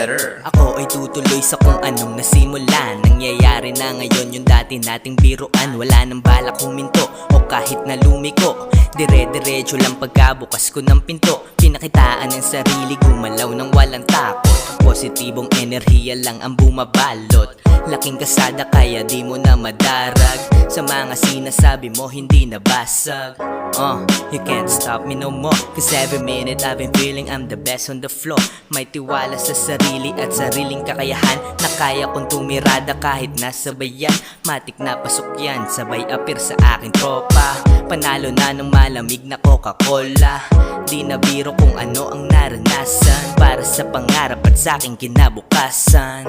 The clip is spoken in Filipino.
Ako ay tutuloy sa kung anong nasimulan. Nangyayari na ngayon yung dati nating biruan. Wala nang balak huminto o kahit na lumiko. Dire-diretso lang pagkabukas ko ng pinto. Pinakitaan ng sarili, gumalaw ng walang takot. Positibong enerhiya lang ang bumabalot. Laking kasada kaya di mo na madarag. Sa mga sinasabi mo hindi nabasag. You can't stop me no more, cause every minute I've been feeling I'm the best on the floor. May tiwala sa sarili at sariling kakayahan na kaya kong tumirada kahit nasa bayan. Matik na pasok yan, sabay apir sa aking tropa. Panalo na ng malamig na Coca-Cola. Di na biro kung ano ang naranasan para sa pangarap at sa aking kinabukasan.